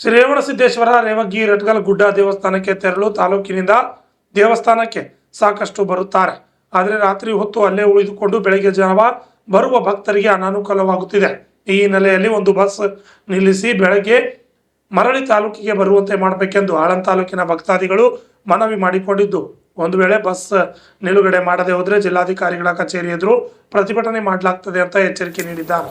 ಶ್ರೀ ರೇವಣಸಿದ್ದೇಶ್ವರ ರೇವಗಿ ರಟ್ಗಲ್ ಗುಡ್ಡ ದೇವಸ್ಥಾನಕ್ಕೆ ತೆರಳು ತಾಲೂಕಿನಿಂದ ದೇವಸ್ಥಾನಕ್ಕೆ ಸಾಕಷ್ಟು ಬರುತ್ತಾರೆ. ಆದರೆ ರಾತ್ರಿ ಹೊತ್ತು ಅಲ್ಲೇ ಉಳಿದುಕೊಂಡು ಬೆಳಗ್ಗೆ ಜಾವ ಬರುವ ಭಕ್ತರಿಗೆ ಅನಾನುಕೂಲವಾಗುತ್ತಿದೆ. ಈ ಹಿನ್ನೆಲೆಯಲ್ಲಿ ಒಂದು ಬಸ್ ನಿಲ್ಲಿಸಿ ಬೆಳಗ್ಗೆ ಮರಳಿ ತಾಲೂಕಿಗೆ ಬರುವಂತೆ ಮಾಡಬೇಕೆಂದು ಆಳಂದ ತಾಲೂಕಿನ ಭಕ್ತಾದಿಗಳು ಮನವಿ ಮಾಡಿಕೊಂಡಿದ್ದು, ಒಂದು ವೇಳೆ ಬಸ್ ನಿಲುಗಡೆ ಮಾಡದೆ ಹೋದರೆ ಜಿಲ್ಲಾಧಿಕಾರಿಗಳ ಕಚೇರಿ ಎದುರು ಪ್ರತಿಭಟನೆ ಮಾಡಲಾಗುತ್ತದೆ ಅಂತ ಎಚ್ಚರಿಕೆ ನೀಡಿದ್ದಾರೆ.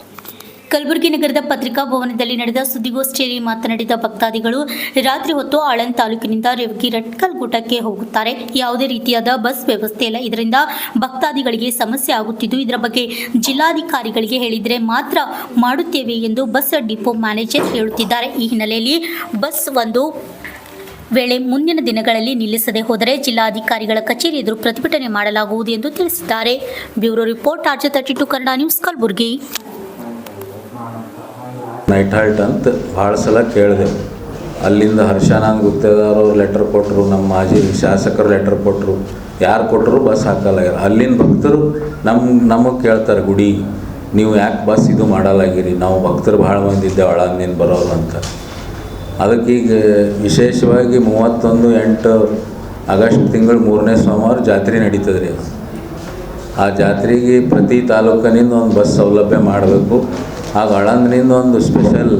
ಕಲಬುರಗಿ ನಗರದ ಪತ್ರಿಕಾ ಭವನದಲ್ಲಿ ನಡೆದ ಸುದ್ದಿಗೋಷ್ಠಿಯಲ್ಲಿ ಮಾತನಾಡಿದ ಭಕ್ತಾದಿಗಳು, ರಾತ್ರಿ ಹೊತ್ತು ಆಳಂದ ತಾಲೂಕಿನಿಂದ ರೇವಗಿ ರಟ್ಕಲ್ ಗುಡ್ಡಕ್ಕೆ ಹೋಗುತ್ತಾರೆ. ಯಾವುದೇ ರೀತಿಯಾದ ಬಸ್ ವ್ಯವಸ್ಥೆ ಇಲ್ಲ. ಇದರಿಂದ ಭಕ್ತಾದಿಗಳಿಗೆ ಸಮಸ್ಯೆ ಆಗುತ್ತಿದ್ದು, ಇದರ ಬಗ್ಗೆ ಜಿಲ್ಲಾಧಿಕಾರಿಗಳಿಗೆ ಹೇಳಿದರೆ ಮಾತ್ರ ಮಾಡುತ್ತೇವೆ ಎಂದು ಬಸ್ ಡಿಪೋ ಮ್ಯಾನೇಜರ್ ಹೇಳುತ್ತಿದ್ದಾರೆ. ಈ ಹಿನ್ನೆಲೆಯಲ್ಲಿ ಬಸ್ ಒಂದು ವೇಳೆ ಮುಂದಿನ ದಿನಗಳಲ್ಲಿ ನಿಲ್ಲಿಸದೆ ಹೋದರೆ ಜಿಲ್ಲಾಧಿಕಾರಿಗಳ ಕಚೇರಿ ಎದುರು ಪ್ರತಿಭಟನೆ ಮಾಡಲಾಗುವುದು ಎಂದು ತಿಳಿಸಿದ್ದಾರೆ. Bureau report RJ32 Kannada news, Kalaburagi. Night halt ಅಂತ ಭಾಳ ಸಲ ಕೇಳಿದೆವು. ಅಲ್ಲಿಂದ ಹರ್ಷಾನಂದ್ ಗುತ್ತೇದಾರವ್ರು ಲೆಟರ್ ಕೊಟ್ಟರು, ನಮ್ಮ ಮಾಜಿ ಶಾಸಕರು ಲೆಟರ್ ಕೊಟ್ಟರು, ಯಾರು ಕೊಟ್ಟರು ಬಸ್ ಹಾಕಲಾಗ್ಯಾರ. ಅಲ್ಲಿನ ಭಕ್ತರು ನಮಗೆ ಕೇಳ್ತಾರೆ, ಗುಡಿ ನೀವು ಯಾಕೆ ಬಸ್ ಇದು ಮಾಡಲಾಗಿರಿ, ನಾವು ಭಕ್ತರು ಭಾಳ ಮಂದಿ ಇದ್ದೇವೆ ಆಳಂದಿಂದ ಬರೋರು ಅಂತ. ಅದಕ್ಕೀಗ ವಿಶೇಷವಾಗಿ 31/8 ಆಗಸ್ಟ್ ತಿಂಗಳು 3ನೇ ಸೋಮವಾರ ಜಾತ್ರೆ ನಡೀತದೆ ರೀ. ಆ ಜಾತ್ರೆಗೆ ಪ್ರತಿ ತಾಲೂಕಿನಿಂದ ಒಂದು ಬಸ್ ಸೌಲಭ್ಯ ಮಾಡಬೇಕು. ಆಗ ಆಳಂದನಿಂದ ಒಂದು ಸ್ಪೆಷಲ್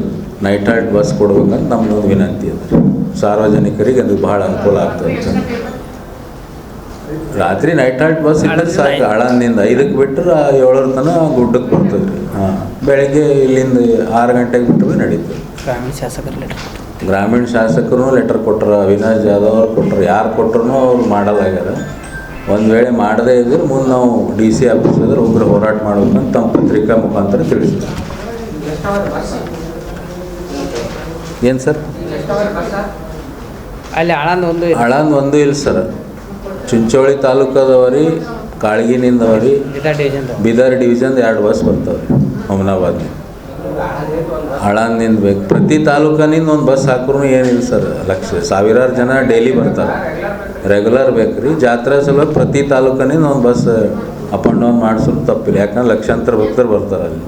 ನೈಟ್ ಹಾಲ್ಟ್ ಬಸ್ ಕೊಡ್ಬೇಕಂತ ನಮ್ಮದೊಂದು ವಿನಂತಿ ಇದೆ. ಸಾರ್ವಜನಿಕರಿಗೆ ಅದು ಭಾಳ ಅನುಕೂಲ ಆಗ್ತದೆ. ರಾತ್ರಿ ನೈಟ್ ಹಾಲ್ಟ್ ಬಸ್ ಇದ್ದರೆ ಸಾಕು. ಆಳಂದನಿಂದ 5ಕ್ಕೆ ಬಿಟ್ಟರೆ 7 ತನಕ ಗುಡ್ಡಕ್ಕೆ ಬರ್ತದೆ ರೀ. ಬೆಳಗ್ಗೆ ಇಲ್ಲಿಂದ 6 ಗಂಟೆಗೆ ಬಿಟ್ಟರೆ ನಡೀತದೆ. ಗ್ರಾಮೀಣ ಶಾಸಕರು ಲೆಟರ್ ಕೊಟ್ಟರು, ಅವಿನಾಶ್ ಜಾಧವ್ ಅವ್ರು ಕೊಟ್ಟರು, ಯಾರು ಕೊಟ್ಟರು ಅವ್ರು ಮಾಡಲಾಗ್ಯಾರ. ಒಂದು ವೇಳೆ ಮಾಡದೇ ಇದ್ರೆ ಮುಂದೆ ನಾವು DC ಆಫೀಸ್ ಇದ್ರೆ ಉಗ್ರ ಹೋರಾಟ ಮಾಡ್ಬೇಕಂತ ತಮ್ಮ ಪತ್ರಿಕಾ ಮುಖಾಂತರ ತಿಳಿಸಿದ್ರು. ಏನು ಸರ್? ಅಲ್ಲಿ ಆಳಂದ ಒಂದು ಇಲ್ಲ ಸರ್. ಚಿಂಚೋಳಿ ತಾಲೂಕದವರಿ, ಕಾಳಗಿನಿಂದವರಿ, ಬೀದರ್ ಡಿವಿಷನ್ 2 ಬಸ್ ಬರ್ತಾವೆ ರೀ. ಹುಮನಾಬಾದ್ ಆಳಂದಿಂದ ಬೇಕು. ಪ್ರತಿ ತಾಲೂಕಿನಿಂದ ಒಂದು ಬಸ್ ಹಾಕ್ರೂ ಏನಿಲ್ಲ ಸರ್. ಸಾವಿರಾರು ಜನ ಡೈಲಿ ಬರ್ತಾರೆ, ರೆಗ್ಯುಲರ್ ಬೇಕು ರೀ. ಜಾತ್ರೆ ಸಲುವಾಗಿ ಪ್ರತಿ ತಾಲೂಕಿನಿಂದ ಒಂದು ಬಸ್ ಅಪ್ ಆ್ಯಂಡ್ ಡೌನ್ ಮಾಡಿಸೋದು ತಪ್ಪಿಲ್ಲ. ಯಾಕಂದ್ರೆ ಲಕ್ಷಾಂತರ ಭಕ್ತರು ಬರ್ತಾರೆ ಅಲ್ಲಿ.